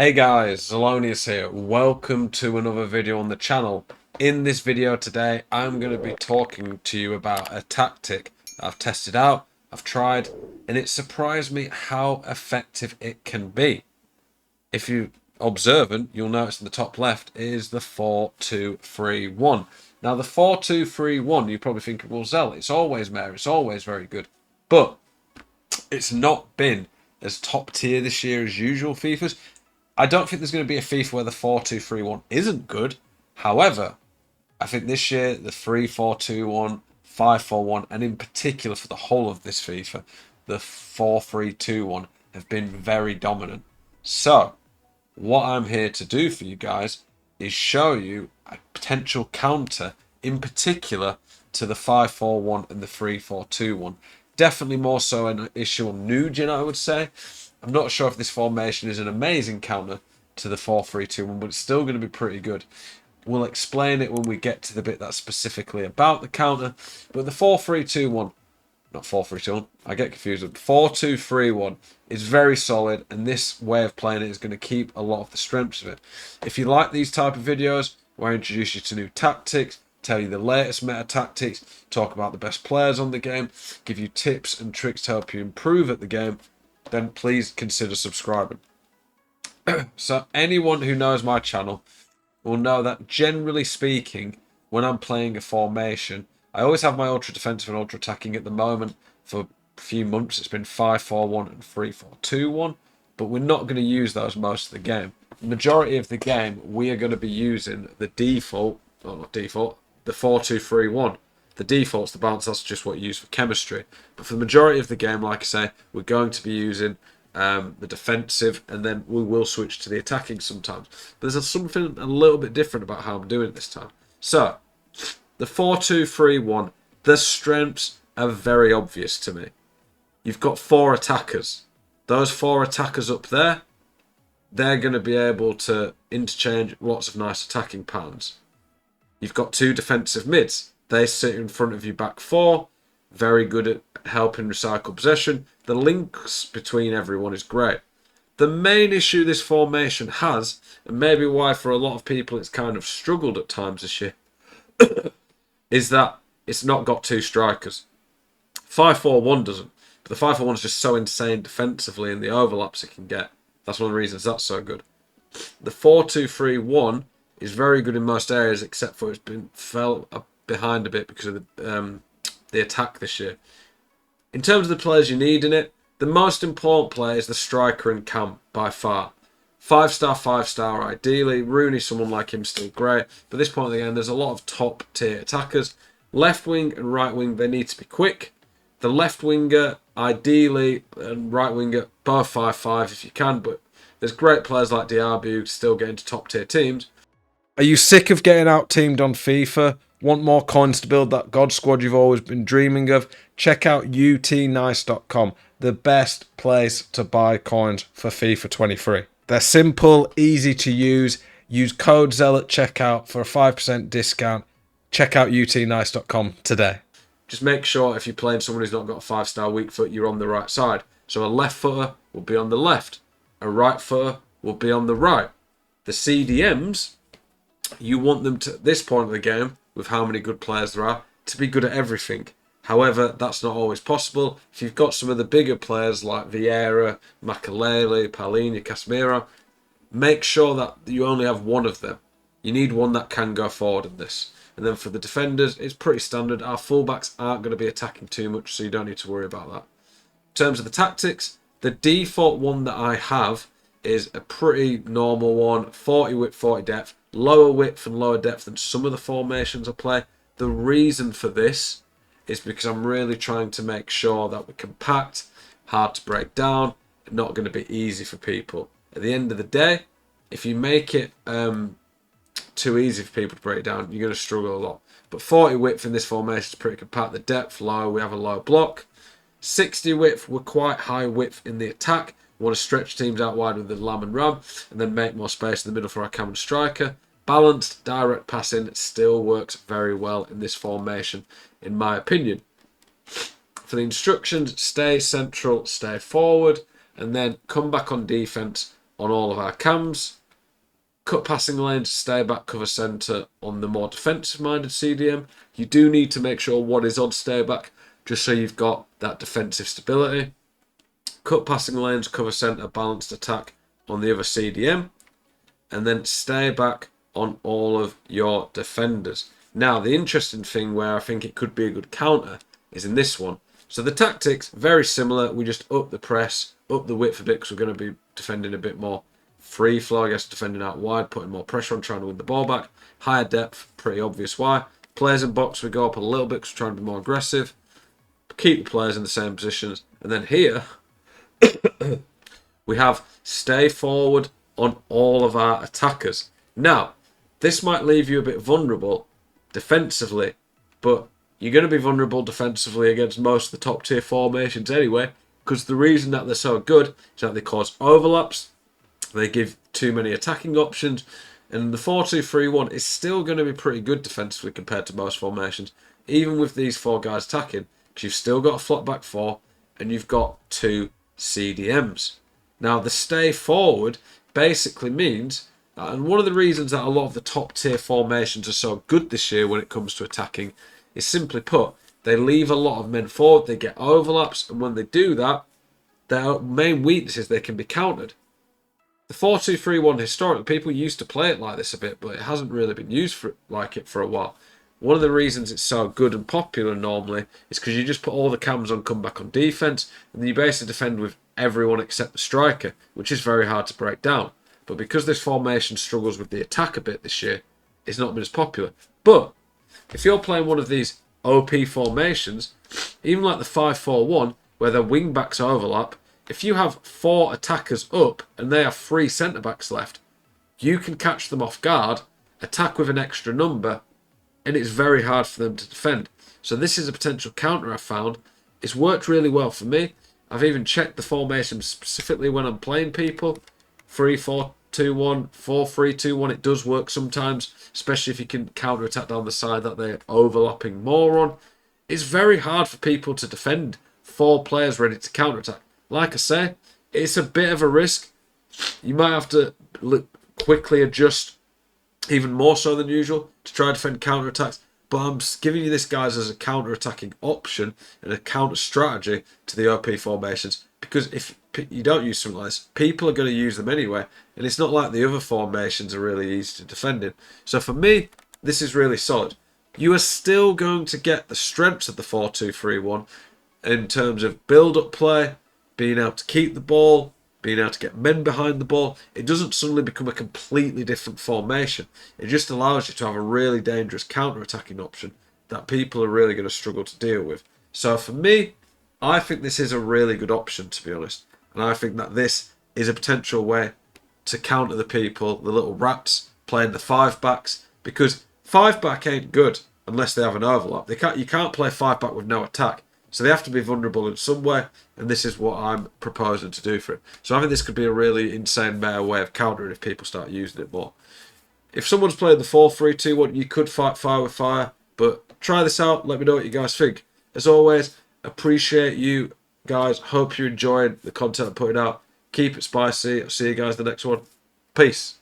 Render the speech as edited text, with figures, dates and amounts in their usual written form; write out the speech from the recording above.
Hey guys, Zelonius here. Welcome to another video on the channel. In this video today, I'm going to be talking to you about a tactic that I've tested out, I've tried, and it surprised me how effective it can be. If you're observant, you'll notice in the top left is the 4-2-3-1. Now the 4-2-3-1, you're probably thinking, well, Zel, it's always there, it's always very good. But it's not been as top tier this year as usual FIFA's. I don't think there's going to be a FIFA where the 4-2-3-1 isn't good. However, I think this year the 3-4-2-1, 5-4-1, and in particular for the whole of this FIFA, the 4-3-2-1 have been very dominant. So, what I'm here to do for you guys is show you a potential counter, in particular to the 5-4-1 and the 3-4-2-1. Definitely more so an issue on Nugent, I would say. I'm not sure if this formation is an amazing counter to the 4-3-2-1, but it's still going to be pretty good. We'll explain it when we get to the bit that's specifically about the counter. But the 4-3-2-1, not 4-3-2-1, I get confused. 4-2-3-1 is very solid, and this way of playing it is going to keep a lot of the strengths of it. If you like these type of videos, where I introduce you to new tactics, tell you the latest meta tactics, talk about the best players on the game, give you tips and tricks to help you improve at the game, then please consider subscribing. So anyone who knows my channel will know that generally speaking, when I'm playing a formation, I always have my ultra defensive and ultra attacking. At the moment, for a few months, it's been 5-4-1 and 3-4-2-1, but we're not going to use those most of the game. The majority of the game, we are going to be using the default, or not default, the 4-2-3-1. The default's the balance, that's just what you use for chemistry. But for the majority of the game, like I say, we're going to be using the defensive, and then we will switch to the attacking sometimes. But there's something a little bit different about how I'm doing it this time. So, the 4-2-3-1, the strengths are very obvious to me. You've got 4 attackers. Those 4 attackers up there, they're going to be able to interchange lots of nice attacking patterns. You've got 2 defensive mids. They sit in front of you back 4. Very good at helping recycle possession. The links between everyone is great. The main issue this formation has, and maybe why for a lot of people it's kind of struggled at times this year, is that it's not got 2 strikers. 5-4-1 doesn't. But the 5-4-1 is just so insane defensively and the overlaps it can get. That's one of the reasons that's so good. The 4-2-3-1 is very good in most areas, except for it's been fell behind a bit because of the attack this year. In terms of the players you need in it, the most important player is the striker in camp by far. 5-star, 5-star ideally. Rooney, someone like him, still great. But at this point of the game, there's a lot of top tier attackers. Left wing and right wing, they need to be quick. The left winger, ideally, and right winger, both 5-5 if you can. But there's great players like Diaby who still get into top tier teams. Are you sick of getting out teamed on FIFA? Want more coins to build that God squad you've always been dreaming of? Check out utnice.com, the best place to buy coins for FIFA 23. They're simple, easy to use. Use code ZEL at checkout for a 5% discount. Check out utnice.com today. Just make sure if you're playing someone who's not got a 5-star weak foot, you're on the right side. So a left footer will be on the left. A right footer will be on the right. The CDMs, you want them to, at this point of the game, with how many good players there are, to be good at everything. However, that's not always possible. If you've got some of the bigger players like Vieira, Makalele, Paulinho, Casemiro, make sure that you only have one of them. You need one that can go forward in this. And then for the defenders, it's pretty standard. Our fullbacks aren't going to be attacking too much, so you don't need to worry about that. In terms of the tactics, the default one that I have is a pretty normal one, 40 width, 40 depth, lower width and lower depth than some of the formations I play. The reason for this is because I'm really trying to make sure that we're compact, hard to break down, and not going to be easy for people. At the end of the day, if you make it too easy for people to break down, you're going to struggle a lot. But 40 width in this formation is pretty compact. The depth low, we have a low block. 60 width, we're quite high width in the attack. We want to stretch teams out wide with the Lam and Ram, and then make more space in the middle for our Cameron striker. Balanced, direct passing still works very well in this formation, in my opinion. For the instructions, stay central, stay forward, and then come back on defense on all of our cams. Cut passing lanes, stay back, cover centre on the more defensive-minded CDM. You do need to make sure one is on stay back, just so you've got that defensive stability. Cut passing lanes, cover centre, balanced attack on the other CDM. And then stay back on all of your defenders. Now, the interesting thing where I think it could be a good counter is in this one. So the tactics, very similar. We just up the press, up the width a bit because we're going to be defending a bit more free flow, I guess, defending out wide, putting more pressure on, trying to win the ball back. Higher depth, pretty obvious why. Players in box, we go up a little bit because we're trying to be more aggressive. Keep the players in the same positions. And then here, we have stay forward on all of our attackers. Now, this might leave you a bit vulnerable defensively, but you're going to be vulnerable defensively against most of the top tier formations anyway, because the reason that they're so good is that they cause overlaps, they give too many attacking options, and the 4-2-3-1 is still going to be pretty good defensively compared to most formations, even with these four guys attacking, because you've still got a flat back four, and you've got two CDMs. Now, the stay forward basically means, and one of the reasons that a lot of the top tier formations are so good this year when it comes to attacking is simply put, they leave a lot of men forward, they get overlaps, and when they do that, their main weakness is they can be countered. The 4-2-3-1 historically, people used to play it like this a bit, but it hasn't really been used like it for a while. One of the reasons it's so good and popular normally is because you just put all the cams on, come back on defence, and then you basically defend with everyone except the striker, which is very hard to break down. But because this formation struggles with the attack a bit this year, it's not been as popular. But if you're playing one of these OP formations, even like the 5-4-1, where the wing backs overlap, if you have four attackers up and they have three centre backs left, you can catch them off guard, attack with an extra number, and it's very hard for them to defend. So this is a potential counter I found. It's worked really well for me. I've even checked the formation specifically when I'm playing people. 3-4-2-1, 4-3-2-1. It does work sometimes, especially if you can counter attack down the side that they're overlapping more on. It's very hard for people to defend four players ready to counter attack. Like I say, it's a bit of a risk. You might have to quickly adjust even more so than usual to try to defend counter attacks. But I'm giving you this, guys, as a counter-attacking option and a counter-strategy to the OP formations. Because if you don't use something like this, people are going to use them anyway. And it's not like the other formations are really easy to defend in. So for me, this is really solid. You are still going to get the strengths of the 4-2-3-1 in terms of build-up play, being able to keep the ball, being able to get men behind the ball. It doesn't suddenly become a completely different formation. It just allows you to have a really dangerous counter-attacking option that people are really going to struggle to deal with. So for me, I think this is a really good option, to be honest. And I think that this is a potential way to counter the people, the little rats, playing the 5-backs. Because 5-back ain't good unless they have an overlap. You can't play 5-back with no attack. So they have to be vulnerable in some way, and this is what I'm proposing to do for it. So I think this could be a really insane meta way of countering if people start using it more. If someone's playing the 4-3-2-1, you could fight fire with fire, but try this out. Let me know what you guys think. As always, appreciate you guys. Hope you're enjoying the content I'm putting out. Keep it spicy. I'll see you guys in the next one. Peace.